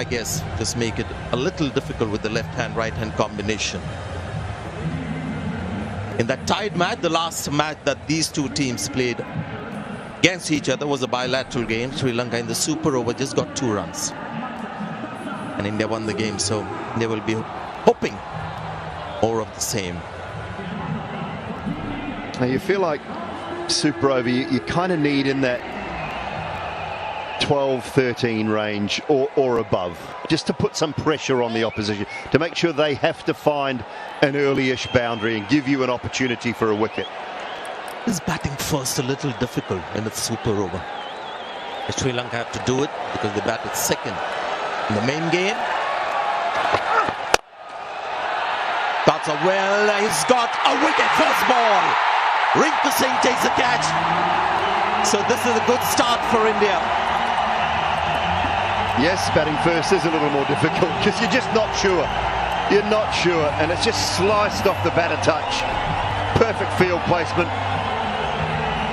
I guess, just make it a little difficult with the left-hand, right-hand combination. In that tied match, the last match that these two teams played against each other was a bilateral game. Sri Lanka in the super over just got 2 runs. And India won the game, so they will be hoping more of the same. Now you feel like super over, you kind of need in that 12-13 range or above, just to put some pressure on the opposition, to make sure they have to find an early-ish boundary and give you an opportunity for a wicket. Is batting first a little difficult in the super over? Sri Lanka have to do it because they batted second in the main game. That's a well, he's got a wicket, first ball. Rinku Singh takes the catch. So this is a good start for India. Yes, batting first is a little more difficult because you're just not sure. You're not sure, and it's just sliced off the batter touch. Perfect field placement.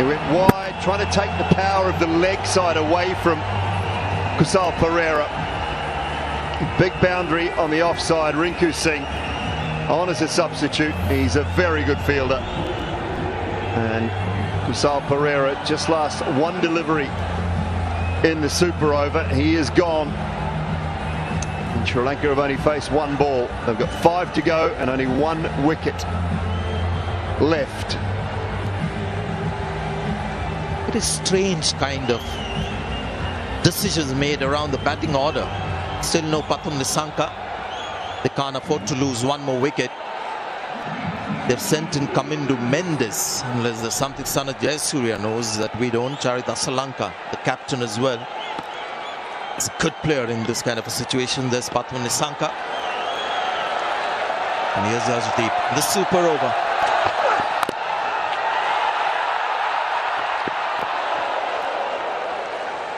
It went wide, trying to take the power of the leg side away from Kusal Perera. Big boundary on the offside. Rinku Singh on as a substitute. He's a very good fielder. And Kusal Perera just last one delivery in the super over. He is gone. And Sri Lanka have only faced 1 ball. They've got 5 to go and only 1 wicket left. It is strange kind of decisions made around the batting order. Still no Pathum Nissanka. They can't afford to lose 1 more wicket. They've sent in Kamindu Mendes, unless there's something Sana Jayasuriya knows that we don't. Charita Salanka, the captain as well. He's a good player in this kind of a situation. There's Pathum Nissanka. And here's Arshdeep, the super over.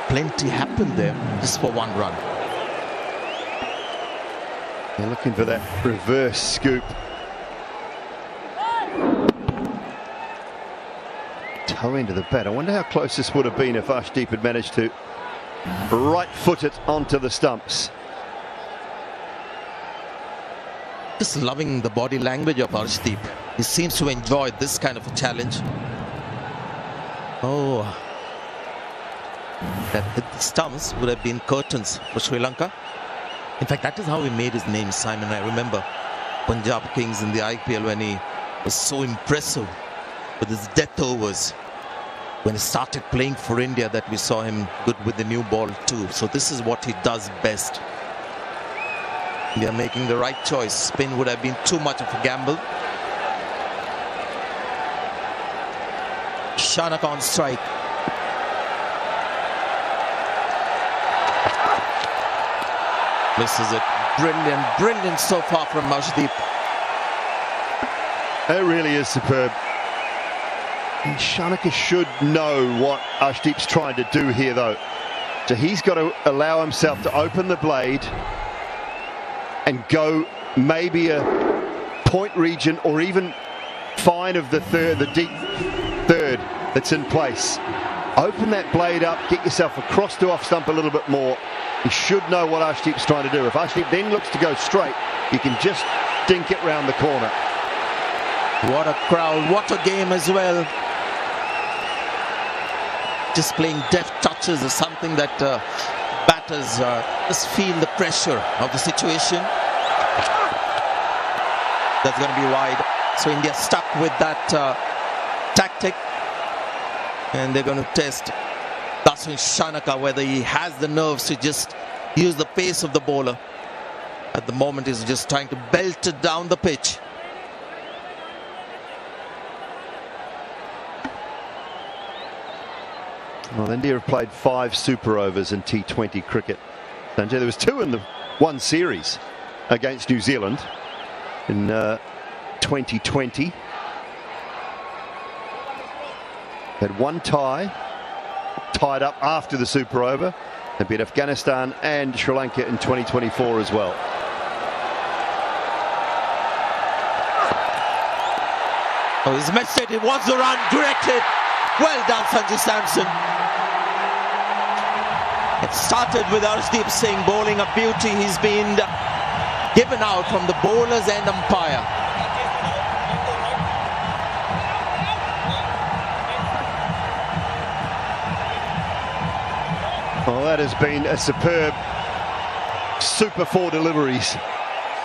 Plenty happened there, just for 1 run. They're looking for that reverse scoop. Toe into the bat. I wonder how close this would have been if Arshdeep had managed to right foot it onto the stumps. Just loving the body language of Arshdeep. He seems to enjoy this kind of a challenge. Oh, that hit the stumps would have been curtains for Sri Lanka. In fact, that is how he made his name, Simon. I remember Punjab Kings in the IPL when he was so impressive with his death overs. When he started playing for India, that we saw him good with the new ball too. So this is what he does best. They are making the right choice. Spin would have been too much of a gamble. Shanaka on strike. Misses it. Brilliant, brilliant so far from Arshdeep. It really is superb. And Shanaka should know what Arshdeep's trying to do here, though. So he's got to allow himself to open the blade and go maybe a point region or even fine of the third, the deep third that's in place. Open that blade up, get yourself across to off stump a little bit more. He should know what Arshdeep's trying to do. If Arshdeep then looks to go straight, you can just dink it round the corner. What a crowd, what a game as well. Just playing deft touches is something that batters just feel the pressure of the situation. That's going to be wide. So India stuck with that tactic. And they're going to test Daswin Shanaka whether he has the nerves to just use the pace of the bowler. At the moment he's just trying to belt it down the pitch. Well, India have played 5 super overs in T20 cricket. Sanjay, there was 2 in the 1 series against New Zealand in 2020. Had 1 tie, tied up after the super over. They beat Afghanistan and Sri Lanka in 2024 as well. Oh, his message, he wants the run directed. Well done, Sanju Samson. It started with Arshdeep Singh bowling a beauty. He's been given out from the bowlers and umpire. Well, that has been a superb super 4 deliveries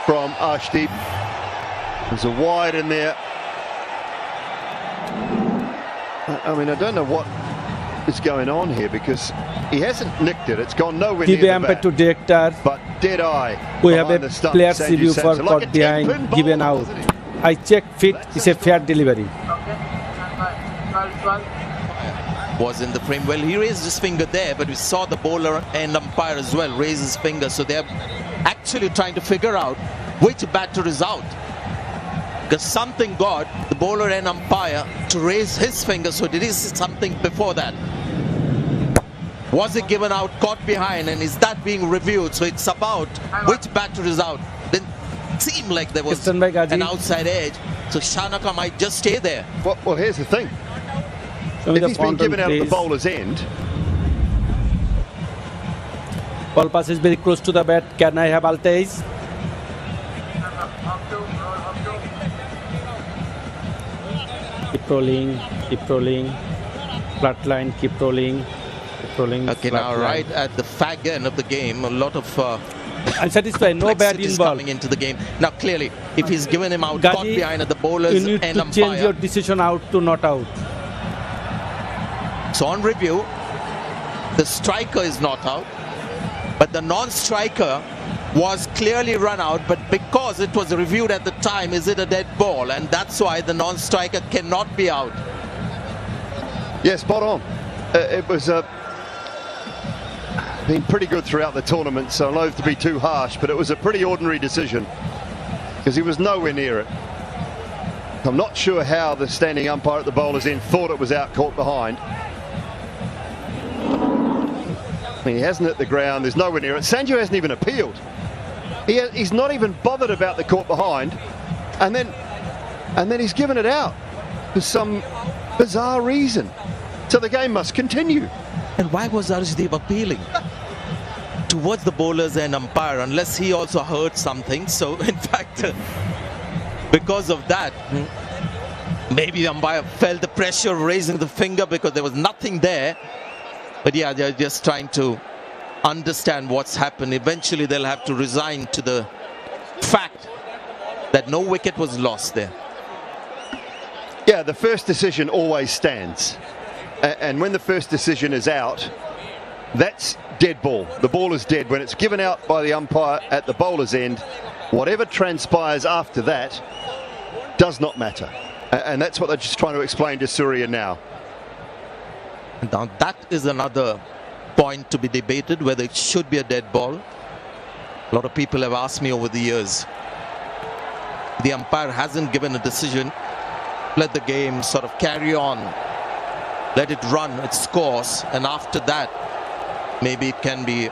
from Arshdeep. There's a wide in there. I mean, I don't know what is going on here because he hasn't nicked it. It's gone nowhere near the bat. To director. But dead eye. We have a player's review for caught behind, given out. I checked fit. It's a fair delivery. Was in the frame. Well, he raised his finger there, but we saw the bowler and umpire as well raise his finger. So they're actually trying to figure out which batter is out. Because something got the bowler and umpire to raise his finger. So did he see something before that? Was it given out, caught behind, and is that being reviewed? So it's about which batter is out. Didn't seem like there was an outside edge. So Shanaka might just stay there. Well, here's the thing. If he's been given out at the bowler's end. Ball pass is very close to the bat. Can I have Altaïs? Keep rolling, keep rolling. Flat line, keep rolling. Keep rolling. Okay, now right at the fag end of the game, a lot of I'm satisfied, no bad in ball. Coming into the game. Now clearly, if he's given him out, caught behind at the bowlers you need and to umpire. Change your decision out to not out. So on review, the striker is not out, but the non-striker was clearly run out, but because it was reviewed at the time, is it a dead ball? And that's why the non-striker cannot be out. Yeah, spot on. It was been pretty good throughout the tournament, so I'm loath to be too harsh, but it was a pretty ordinary decision because he was nowhere near it. I'm not sure how the standing umpire at the bowler's end thought it was out, caught behind. I mean, he hasn't hit the ground, there's nowhere near it. Sanju hasn't even appealed. He's not even bothered about the caught behind, and then he's given it out for some bizarre reason. So the game must continue. And why was Arshdeep appealing towards the bowlers and umpire unless he also heard something? So in fact, because of that, maybe the umpire felt the pressure of raising the finger because there was nothing there. But yeah, they're just trying to understand what's happened. Eventually they'll have to resign to the fact that no wicket was lost there. Yeah, the first decision always stands. And when the first decision is out, that's dead ball. The ball is dead. When it's given out by the umpire at the bowler's end, whatever transpires after that does not matter. And that's what they're just trying to explain to Surya now. Now that is another point to be debated, whether it should be a dead ball. A lot of people have asked me over the years. The umpire hasn't given a decision. Let the game sort of carry on. Let it run its course, and after that, maybe it can be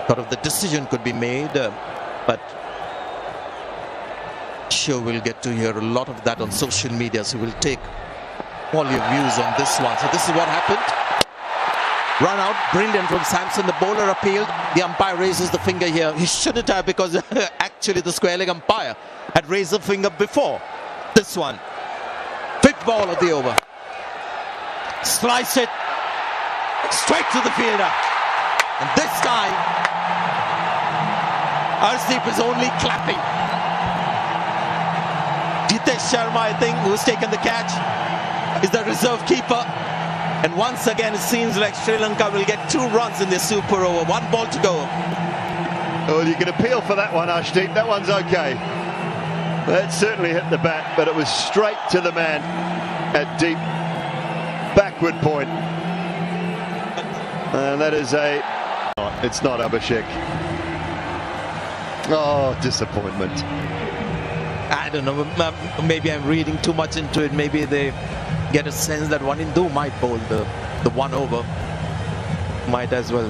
sort of the decision could be made. But sure, we'll get to hear a lot of that on social media, so we'll take all your views on this one. So this is what happened. Run out, brilliant from Samson. The bowler appealed. The umpire raises the finger here. He shouldn't have, because actually the square leg umpire had raised the finger before this one. Fifth ball of the over. Slice it straight to the fielder. And this time, Arshdeep is only clapping. Jitesh Sharma, I think, who's taken the catch, is the reserve keeper. And once again, it seems like Sri Lanka will get 2 runs in this super over. 1 ball to go. Well, you can appeal for that one, Arshdeep. That one's okay. That certainly hit the bat, but it was straight to the man at deep backward point. And that is it's not Abhishek. Oh, disappointment. I don't know, maybe I'm reading too much into it. Maybe they get a sense that one Hindu might bowl the 1 over. Might as well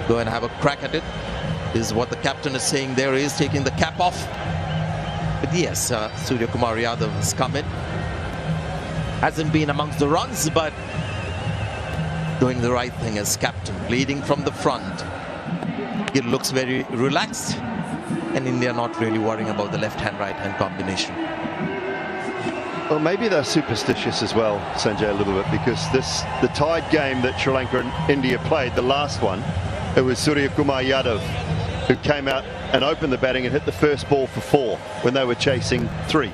go and have a crack at it. This is what the captain is saying there. He is taking the cap off. But yes, Surya Kumar Yadav has come in. Hasn't been amongst the runs, but doing the right thing as captain, leading from the front. He looks very relaxed, and India not really worrying about the left-hand, right-hand combination. Well, maybe they're superstitious as well, Sanjay, a little bit, because the tied game that Sri Lanka and India played, the last one, it was Surya Kumar Yadav who came out and opened the batting and hit the first ball for 4 when they were chasing 3.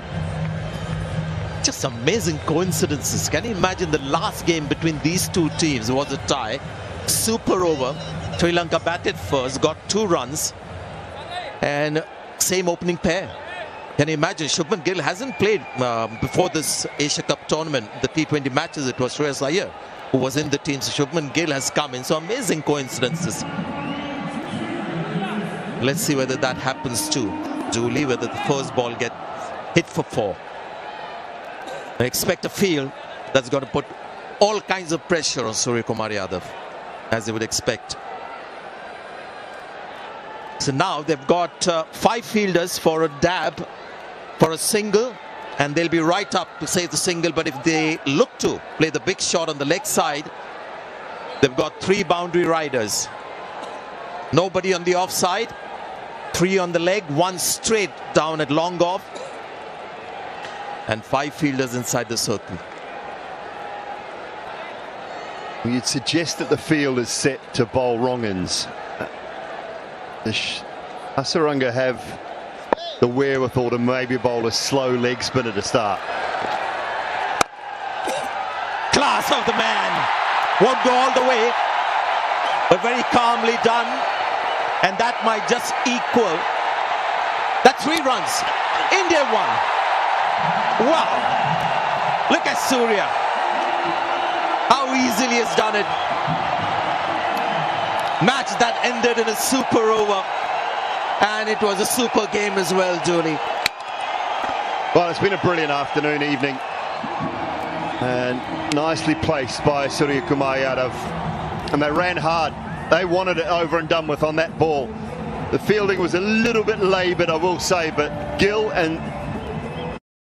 Just amazing coincidences. Can you imagine the last game between these two teams was a tie, super over. Sri Lanka batted first, got 2 runs, and same opening pair. Can you imagine? Shubman Gill hasn't played before this Asia Cup tournament, the T20 matches. It was Shreyas Iyer who was in the team. So Shubman Gill has come in. So amazing coincidences. Let's see whether that happens to Julie, whether the first ball gets hit for 4. I expect a field that's going to put all kinds of pressure on Surya Kumar Yadav, as they would expect. So now they've got 5 fielders for a dab, for a single, and they'll be right up to save the single. But if they look to play the big shot on the leg side, they've got 3 boundary riders. Nobody on the offside, 3 on the leg, 1 straight down at long off, and 5 fielders inside the circle. You'd suggest that the field is set to bowl wrong-ins. Does Hasaranga have the wherewithal to maybe bowl a slow leg spinner to start? Class of the man. Won't go all the way, but very calmly done. And that might just equal. That's 3 runs. India won. Wow. Look at Surya. How easily he's done it. Match that ended in a super over, and it was a super game as well, Julie. Well, it's been a brilliant afternoon, evening, and nicely placed by Surya Kumar Yadav, and they ran hard. They wanted it over and done with on that ball. The fielding was a little bit laboured, I will say, but Gill and